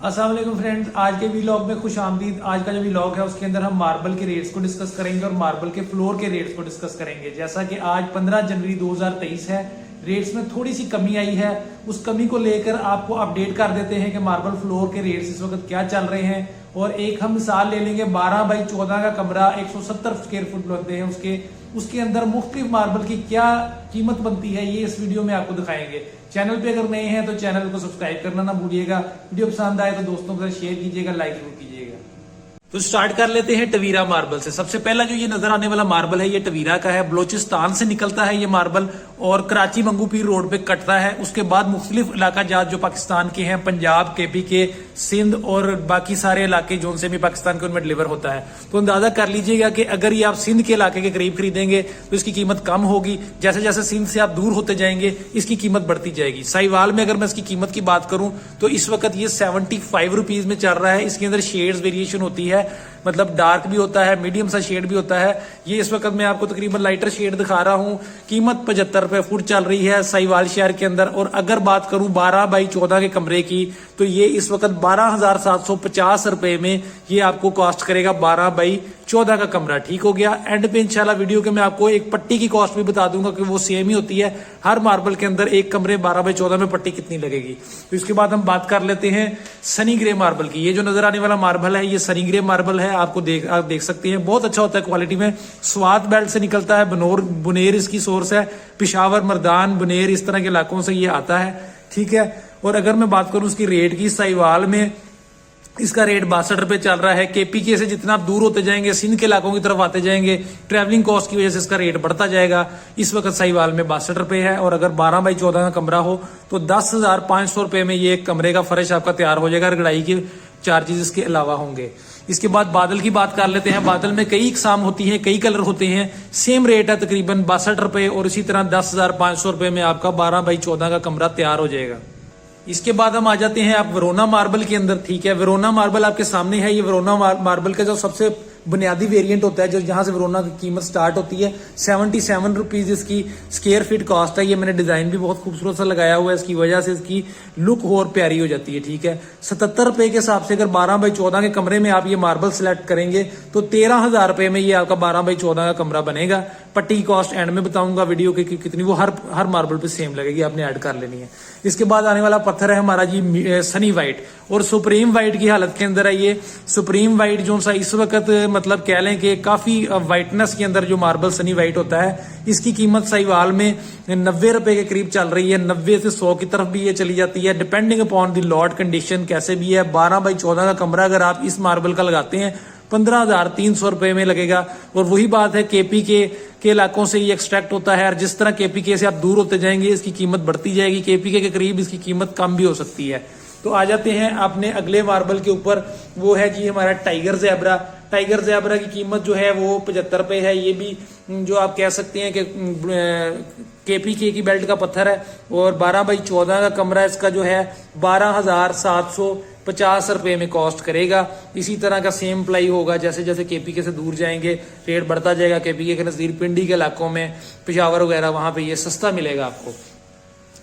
अस्सलाम वालेकुम फ्रेंड्स, आज के व्लॉग में खुश आमदीद। आज का जो व्लॉग है उसके अंदर हम मार्बल के रेट्स को डिस्कस करेंगे और मार्बल के फ्लोर के रेट्स को डिस्कस करेंगे। जैसा कि आज 15 जनवरी 2023 है, रेट्स में थोड़ी सी कमी आई है। उस कमी को लेकर आपको अपडेट कर देते हैं कि मार्बल फ्लोर के रेट्स इस वक्त क्या चल रहे हैं। और एक हम मिसाल ले लेंगे, 12 बाई 14 का कमरा 170 स्क्वायर फुट बनते हैं, उसके अंदर मुख्तलिफ मार्बल की क्या कीमत बनती है, ये इस वीडियो में आपको दिखाएंगे। चैनल पे अगर नए हैं तो चैनल को सब्सक्राइब करना ना भूलिएगा। वीडियो पसंद आए तो दोस्तों के साथ शेयर कीजिएगा, लाइक जरूर कीजिएगा। तो स्टार्ट कर लेते हैं टवीरा मार्बल से। सबसे पहला जो ये नजर आने वाला मार्बल है, ये टवीरा का है। बलोचिस्तान से निकलता है ये मार्बल और कराची मंगू पीर रोड पे कटता है। उसके बाद मुख्तलिफ इलाका जात जो पाकिस्तान के हैं, पंजाब, केपी के, सिंध और बाकी सारे इलाके जो से भी पाकिस्तान के, उनमें डिलीवर होता है। तो अंदाजा कर लीजिएगा कि अगर ये आप सिंध के इलाके के करीब खरीदेंगे तो इसकी कीमत कम होगी। जैसे जैसे सिंध से आप दूर होते जाएंगे इसकी कीमत बढ़ती जाएगी। साहिवाल में अगर मैं इसकी कीमत की बात करूं तो इस वक्त ये 75 रुपीज में चल रहा है। इसके अंदर शेड्स वेरिएशन होती है, मतलब डार्क भी होता है, मीडियम सा शेड भी होता है। ये इस वक्त मैं आपको तकरीबन लाइटर शेड दिखा रहा हूं। कीमत 75 रुपए फुट चल रही है साहिवाल शहर के अंदर। और अगर बात करूं 12 बाई 14 के कमरे की तो ये इस वक्त 12,750 रुपए में ये आपको कॉस्ट करेगा। 12 बाई 14 का कमरा। ठीक हो गया। एंड पे इंशाल्लाह वीडियो के मैं आपको एक पट्टी की कॉस्ट भी बता दूंगा कि वो सेम ही होती है हर मार्बल के अंदर। एक कमरे 12 बाई 14 में पट्टी कितनी लगेगी। तो इसके बाद हम बात कर लेते हैं सनी ग्रे मार्बल की। ये जो नजर आने वाला मार्बल है ये सनी ग्रे मार्बल है। आप देख सकते हैं, बहुत अच्छा होता है क्वालिटी में। स्वात बेल्ट से निकलता है, बुनेर इसकी सोर्स है। पिशावर, मर्दान, बुनेर इस तरह के इलाकों से ये आता है। ठीक है। और अगर मैं बात करूं उसकी रेट की, साहिवाल में इसका रेट 62 रुपए चल रहा है। केपीके से जितना आप दूर होते जाएंगे, सिंध के इलाकों की तरफ आते जाएंगे, ट्रैवलिंग कॉस्ट की वजह से इसका रेट बढ़ता जाएगा। इस वक्त साहिवाल में 62 रुपए है। और अगर 12 बाई 14 का कमरा हो तो 10,500 रुपए में ये एक कमरे का फर्श आपका तैयार हो जाएगा। रगड़ाई के चार्जेस इसके अलावा होंगे। इसके बाद बादल की बात कर लेते हैं। बादल में कई इकसाम होती हैं, कई कलर होते हैं। सेम रेट है तकरीबन 62 रुपए। और इसी तरह 10,500 रुपए में आपका 12 बाई 14 का कमरा तैयार हो जाएगा। इसके बाद हम आ जाते हैं आप वरोना मार्बल के अंदर। ठीक है। वरोना मार्बल आपके सामने है। ये वरोना मार्बल का जो सबसे बुनियादी वेरिएंट होता है, जो जहां से वरोना की कीमत स्टार्ट होती है, 77 रुपीज इसकी स्क्वायर फीट कॉस्ट है। ये मैंने डिजाइन भी बहुत खूबसूरत सा लगाया हुआ है, इसकी वजह से इसकी लुक और प्यारी हो जाती है। ठीक है। 77 रुपए के हिसाब से अगर 12 बाई 14 के कमरे में आप ये मार्बल सिलेक्ट करेंगे तो 13,000 रुपए में ये आपका 12 बाई 14 का कमरा बनेगा। पट्टी की कॉस्ट एंड में बताऊंगा वीडियो की कितनी, वो हर मार्बल पे सेम लगेगी, आपने ऐड कर लेनी है। इसके बाद आने वाला पत्थर है हमारा जी सनी व्हाइट और सुप्रीम व्हाइट की हालत के अंदर है ये। सुप्रीम व्हाइट जो सा इस वक्त मतलब कह लें कि काफी व्हाइटनेस के अंदर जो मार्बल सनी व्हाइट होता है, इसकी कीमत साहिवाल में 90 रुपए के करीब चल रही है। 90 से 100 की तरफ भी ये चली जाती है, depending upon the lot condition कैसे भी है। 12 बाई 14 का कमरा अगर आप इस मार्बल का लगाते हैं 15,300 रुपए में लगेगा। और वही बात है, केपी के इलाकों से ये एक्सट्रैक्ट होता है। और जिस तरह केपीके से आप दूर होते जाएंगे इसकी कीमत बढ़ती जाएगी। केपीके के करीब इसकी कीमत कम भी हो सकती है। तो आ जाते हैं अपने अगले मार्बल के ऊपर, वो है जी हमारा टाइगर ज़ेब्रा। टाइगर ज़ेब्रा की कीमत जो है वो 75 रुपए है। ये भी जो आप कह सकते हैं कि केपीके की बेल्ट का पत्थर है। और 12 बाई 14 का कमरा इसका जो है 12,750 रुपए में कॉस्ट करेगा। इसी तरह का सेम प्लाई होगा। जैसे जैसे केपीके से दूर जाएंगे रेट बढ़ता जाएगा। केपीके के नजदीक पिंडी के इलाकों में, पिशावर वगैरह, वहां पे ये सस्ता मिलेगा आपको।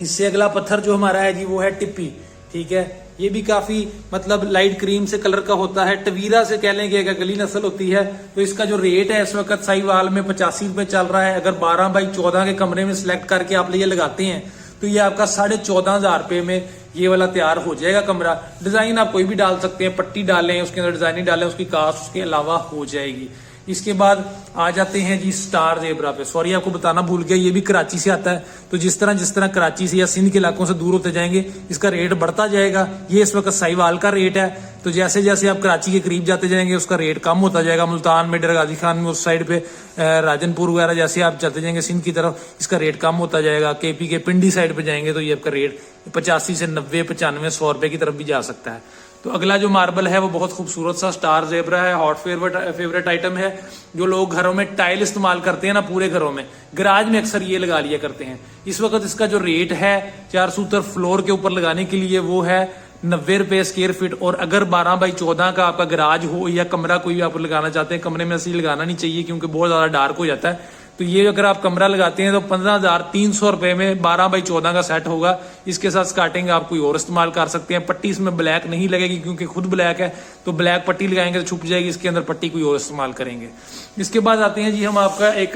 इससे अगला पत्थर जो हमारा है जी वो है टिप्पी। ठीक है। ये भी काफी मतलब लाइट क्रीम से कलर का होता है। टवीरा से कह लेंगे कि अगली नस्ल होती है। तो इसका जो रेट है इस वक्त साहिवाल में 85 रुपए चल रहा है। अगर 12 बाई 14 के कमरे में सिलेक्ट करके आप ये लगाते हैं तो ये आपका 14,500 रुपए में ये वाला तैयार हो जाएगा कमरा। डिजाइन आप कोई भी डाल सकते हैं, पट्टी डालें, उसके अंदर डिजाइनिंग डालें, उसकी कास्ट उसके अलावा हो जाएगी। इसके बाद आ जाते हैं जी स्टार ज़ेब्रा पे। सॉरी आपको बताना भूल गया, ये भी कराची से आता है। तो जिस तरह कराची से या सिंध के इलाकों से दूर होते जाएंगे इसका रेट बढ़ता जाएगा। ये इस वक्त साहिवाल का रेट है। तो जैसे जैसे आप कराची के करीब जाते जाएंगे उसका रेट कम होता जाएगा। मुल्तान में, डरगाजी खान में, उस साइड पे राजनपुर वगैरह जैसे आप चलते जाएंगे सिंध की तरफ, इसका रेट कम होता जाएगा। केपी के पिंडी साइड पे जाएंगे तो ये आपका रेट 85 से 90, 95, 100 रुपए की तरफ भी जा सकता है। तो अगला जो मार्बल है वो बहुत खूबसूरत सा स्टार ज़ेब्रा है। हॉट फेवरेट आइटम है। जो लोग घरों में टाइल इस्तेमाल करते हैं ना, पूरे घरों में, गराज में अक्सर ये लगा लिया करते हैं। इस वक्त इसका जो रेट है 4 सूत्र फ्लोर के ऊपर लगाने के लिए वो है 90 रुपए स्क्वायर फीट। और अगर 12 बाई 14 का आपका गराज हो या कमरा कोई आप लगाना चाहते हैं, कमरे में ऐसे लगाना नहीं चाहिए क्योंकि बहुत ज्यादा डार्क हो जाता है, तो ये अगर आप कमरा लगाते हैं तो 15,300 रुपए में 12x14 का सेट होगा। इसके साथ स्कार्टिंग आप कोई और इस्तेमाल कर सकते हैं। पट्टी इसमें ब्लैक नहीं लगेगी क्योंकि खुद ब्लैक है, तो ब्लैक पट्टी लगाएंगे तो छुप जाएगी, इसके अंदर पट्टी कोई और इस्तेमाल करेंगे। इसके बाद आते हैं जी हम आपका एक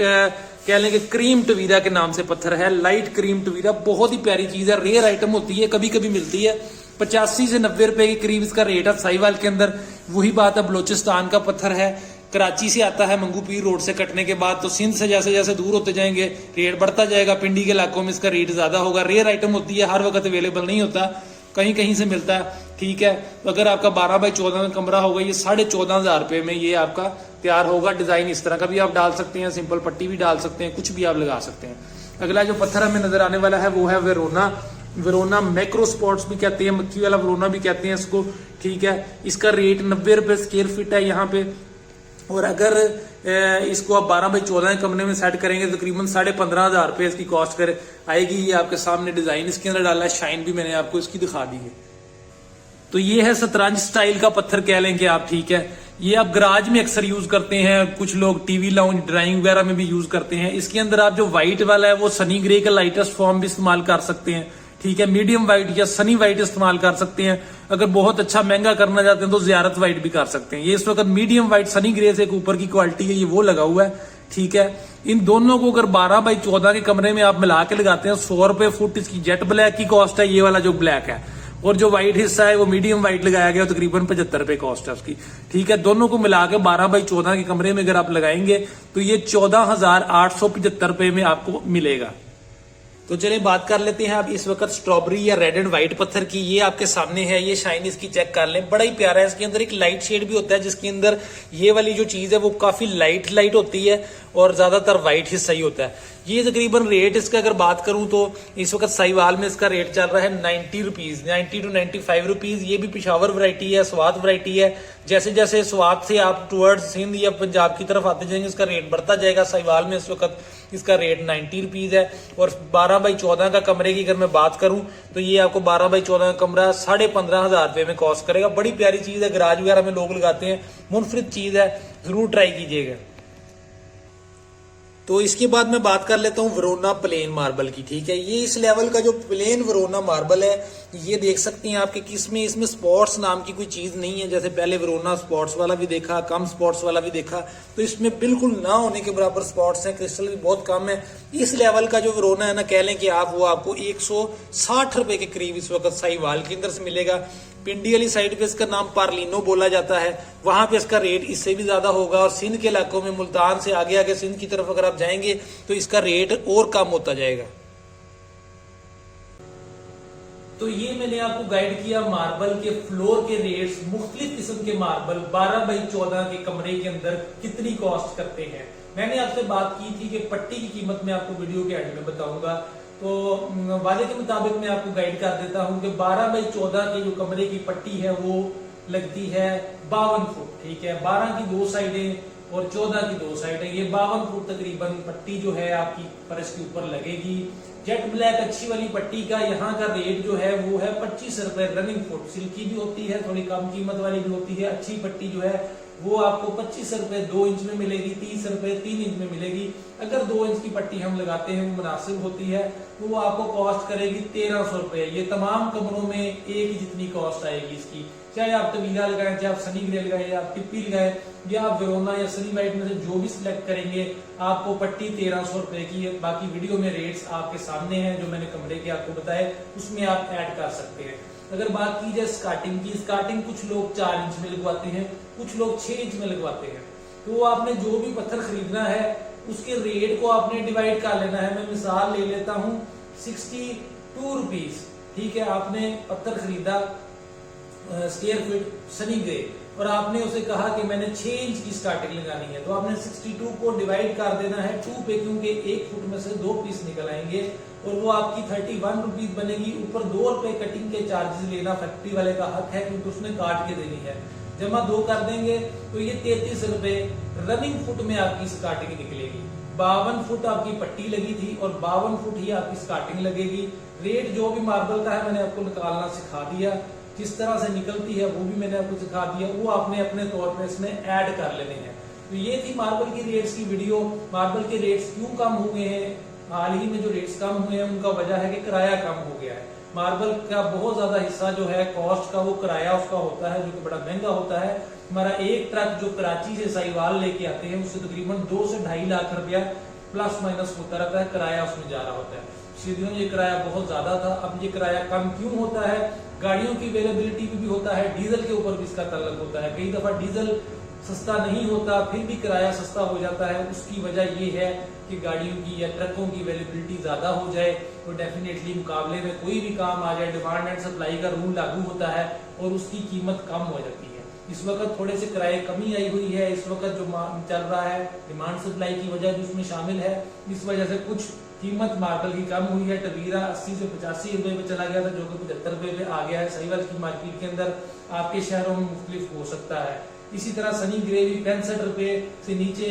कह लेंगे क्रीम टवीरा के नाम से पत्थर है, लाइट क्रीम टवीरा। बहुत ही प्यारी चीज है, रेयर आइटम होती है, कभी कभी मिलती है। 85 से 90 रुपए के करीब इसका रेट है साहिवाल के अंदर। वही बात है, बलोचिस्तान का पत्थर है, कराची से आता है मंगू पीर रोड से कटने के बाद। तो सिंध से जैसे जैसे दूर होते जाएंगे रेट बढ़ता जाएगा, पिंडी के इलाकों में इसका रेट ज्यादा होगा। रेयर आइटम होती है, हर वक्त अवेलेबल नहीं होता, कहीं कहीं से मिलता है, ठीक है। तो अगर आपका 12x14 का कमरा होगा, ये 14,500 रुपए में ये आपका तैयार होगा। डिजाइन इस तरह का भी आप डाल सकते हैं, सिंपल पट्टी भी डाल सकते हैं, कुछ भी आप लगा सकते हैं। अगला जो पत्थर हमें नजर आने वाला है वो है वेरोना। वेरोना मैक्रो स्पॉट्स भी कहते हैं, मक्खी वाला वेरोना भी कहते हैं इसको, ठीक है। इसका रेट 90 रुपए स्क्वायर फीट है यहाँ पे। और अगर इसको आप 12x14 के कमरे में सेट करेंगे तो तकरीबन 15,500 रुपए इसकी कॉस्ट कर आएगी। ये आपके सामने डिजाइन इसके अंदर डाला है, शाइन भी मैंने आपको इसकी दिखा दी है। तो ये है शतरंज स्टाइल का पत्थर कह लेंगे आप, ठीक है। ये आप गराज में अक्सर यूज करते हैं, कुछ लोग टीवी लाउंज ड्राइंग वगैरह में भी यूज करते हैं। इसके अंदर आप जो व्हाइट वाला है वो सनी ग्रे का लाइटेस्ट फॉर्म भी इस्तेमाल कर सकते हैं, ठीक है। मीडियम व्हाइट या सनी व्हाइट इस्तेमाल कर सकते हैं। अगर बहुत अच्छा महंगा करना चाहते हैं तो जियारत व्हाइट भी कर सकते हैं। ये इस वक्त मीडियम व्हाइट सनी ग्रे से एक ऊपर की क्वालिटी है, ये वो लगा हुआ है, ठीक है। इन दोनों को अगर 12x14 के कमरे में आप मिला के लगाते हैं 100 रुपए फुट इसकी जेट ब्लैक की कॉस्ट है, ये वाला जो ब्लैक है। और जो व्हाइट हिस्सा है वो मीडियम व्हाइट लगाया गया, तकरीबन 75 रुपए कॉस्ट है उसकी, ठीक है। दोनों को मिला के 12x14 के कमरे में अगर आप लगाएंगे तो ये 14,875 रुपए में आपको मिलेगा। तो चलिए बात कर लेते हैं अब इस वक्त स्ट्रॉबेरी या रेड एंड व्हाइट पत्थर की। ये आपके सामने है, ये शाइन इसकी चेक कर लें, बड़ा ही प्यारा है। इसके अंदर एक लाइट शेड भी होता है, जिसके अंदर ये वाली जो चीज है वो काफी लाइट होती है और ज्यादातर व्हाइट हिस्सा ही होता है। ये तकरीबन रेट इसका अगर बात करूं तो इस वक्त साहिवाल में इसका रेट चल रहा है 90 रुपीज, 90 to 95 रुपीज। ये भी पिशावर वैरायटी है, स्वात वैरायटी है। जैसे जैसे स्वात से आप टुवर्ड्स सिंध या पंजाब की तरफ आते जाएंगे इसका रेट बढ़ता जाएगा। साहिवाल में इस वक्त इसका रेट 90 रुपीज है। और 12x14 का कमरे की अगर मैं बात करूं तो ये आपको 12x14 का कमरा 15,500 रुपए में कॉस्ट करेगा। बड़ी प्यारी चीज है, गराज वगैरह में लोग लगाते हैं, मुनफरिद चीज है, जरूर ट्राई कीजिएगा। तो इसके बाद मैं बात कर लेता हूँ वेरोना प्लेन मार्बल की, ठीक है। ये इस लेवल का जो प्लेन वेरोना मार्बल है, ये देख सकते हैं आपके किसमें इसमें स्पॉट्स नाम की कोई चीज नहीं है। जैसे पहले वेरोना स्पॉट्स वाला भी देखा, कम स्पॉट्स वाला भी देखा, तो इसमें बिल्कुल ना होने के बराबर स्पॉट्स हैं, क्रिस्टल भी बहुत कम है। इस लेवल का जो वेरोना है ना, कह लें कि आप वो आपको 160 रुपए के करीब इस वक्त साहिवाल के अंदर से मिलेगा। पिंडी वाली साइड पे इसका नाम पार्लिनो बोला जाता है, वहां पे इसका रेट इससे भी ज्यादा होगा। और सिंध के इलाकों में मुल्तान से आगे आगे सिंध की तरफ अगर आप जाएंगे तो इसका रेट और कम होता जाएगा। तो ये मैंने आपको गाइड किया मार्बल के फ्लोर के रेट्स, मुख्तलिफ किस्म के मार्बल 12x14 के कमरे के अंदर कितनी कॉस्ट करते हैं। मैंने आपसे बात की थी कि पट्टी की कीमत मैं आपको वीडियो के एंड में बताऊंगा, तो वादे के मुताबिक मैं आपको गाइड कर देता हूं कि 12x14 की जो कमरे की पट्टी है वो लगती है 52 फुट, ठीक है। 12 की 2 साइडें और 14 की 2 साइडें, ये 52 फुट तकरीबन पट्टी जो है आपकी फर्श के ऊपर लगेगी। जेट ब्लैक अच्छी वाली पट्टी का यहाँ का रेट जो है वो है 25 रुपए रनिंग फुट। सिल्की भी होती है, थोड़ी कम कीमत वाली भी होती है। अच्छी पट्टी जो है वो आपको 25 रुपए 2 इंच में मिलेगी, 30 रुपए 3 इंच में मिलेगी। अगर 2 इंच की पट्टी हम लगाते हैं वो मुनासिब होती है तो वो आपको कॉस्ट करेगी 1300 रुपए। ये तमाम कमरों में एक ही जितनी कॉस्ट आएगी इसकी, चाहे आप तवीला लगाएं, चाहे आप सनी ग्रे लगाएं, या आप टिप्पी लगाएं, या आप वेरोना या सनी व्हाइट में से जो भी सिलेक्ट करेंगे आपको पट्टी 1300 रुपए की है। बाकी वीडियो में रेट्स आपके सामने हैं, जो मैंने कमरे के आपको बताए उसमें आप ऐड कर सकते हैं। अगर बात की जाए स्कार्टिंग की, स्कार्टिंग कुछ लोग 4 इंच में लगवाते हैं, कुछ लोग 6 इंच में लगवाते हैं। तो आपने जो भी पत्थर खरीदना है उसके रेट को आपने डिवाइड कर लेना है। मैं मिसाल ले लेता हूं 62 रुपीज, ठीक है। आपने पत्थर खरीदा स्क्वायर फीट सनी ग्रे और आपने उसे कहा कि मैंने 6 इंच की स्टार्टिंग लगानी है, तो आपने 62 को डिवाइड कर देना है 2 पे, क्योंकि 1 फुट में से 2 पीस निकल आएंगे और वो आपकी 31 रुपीज बनेगी। ऊपर 2 रुपए कटिंग के चार्जेस लेना फैक्ट्री वाले का हक है, क्योंकि उसने काट के देनी है। जमा 2 कर देंगे तो ये 33 रुपए रनिंग फुट में आपकी स्टार्टिंग निकलेगी। 52 फुट आपकी पट्टी लगी थी और 52 फुट ही आपकी स्टार्टिंग लगेगी। रेट जो भी मार्बल का है मैंने आपको निकालना सिखा दिया, किस तरह से निकलती है वो भी मैंने आपको सिखा दिया, वो आपने अपने तौर पर इसमें ऐड कर लेने हैं। तो ये थी मार्बल की रेट्स की वीडियो। मार्बल के रेट्स क्यों कम हो गए हैं, हाल ही में जो रेट्स कम हुए हैं उनका वजह है कि किराया कम हो गया है। मार्बल का बहुत ज्यादा हिस्सा जो है कॉस्ट का वो किराया उसका होता है, जो कि बड़ा महंगा होता है। हमारा एक ट्रक जो कराची से साहिवाल लेके आते हैं उससे तकरीबन 2 से 2.5 लाख रुपया प्लस माइनस होता रहता है, किराया उसमें जा रहा होता है। पिछले दिनों ये किराया बहुत ज्यादा था, अब ये किराया कम क्यों होता है? गाड़ियों की अवेलेबिलिटी भी होता है, डीजल के ऊपर भी इसका तल्लक होता है। कई दफा डीजल सस्ता नहीं होता फिर भी किराया सस्ता हो जाता है। उसकी वजह ये है कि गाड़ियों की या ट्रकों की अवेलेबिलिटी ज्यादा हो जाए तो डेफिनेटली मुकाबले में कोई भी काम आ जाए, डिमांड एंड सप्लाई का रूल लागू होता है और उसकी कीमत कम हो जाती है। इस वक्त थोड़े से किराए कमी आई हुई है। इस वक्त जो चल रहा है डिमांड सप्लाई की वजह जो उसमें शामिल है, इस वजह से कुछ कीमत मार्बल की कम हुई है। टवीरा 80 से 85 रुपए पे चला गया था, जो कि 75 रुपए पे आ गया है। साहिवाल की मार्केट के अंदर आपके शहरों में मुख्तलिफ हो सकता है। इसी तरह सनी ग्रे भी 65 रुपए से नीचे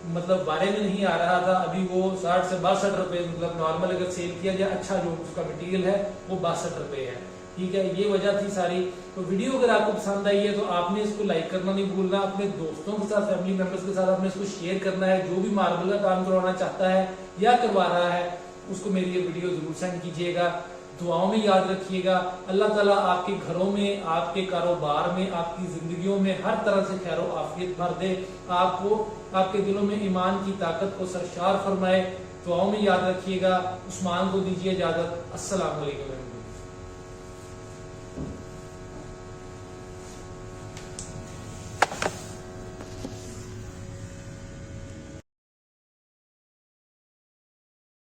मतलब बारे में नहीं आ रहा था, अभी वो 60 से 62 रुपए मतलब नॉर्मल अगर सेल किया जाए अच्छा जो उसका मटेरियल है वो 62 रुपए है। ठीक है, ये वजह थी सारी। तो वीडियो अगर आपको पसंद आई है तो आपने इसको लाइक करना नहीं भूलना, अपने दोस्तों के साथ फैमिली मेंबर्स के साथ आपने इसको शेयर करना है। जो भी मार्बल का काम करवाना चाहता है या करवा रहा है उसको मेरी ये वीडियो जरूर सेंड कीजिएगा। दुआओं में याद रखिएगा। अल्लाह ताला आपके घरों में, आपके कारोबार में, आपकी जिंदगियों में हर तरह से खैर आफियत भर दे, आपको आपके दिलों में ईमान की ताकत को सरशार फरमाए। दुआओं में याद रखिएगा। उस्मान को दीजिए इजाजत। अस्सलाम वालेकुम।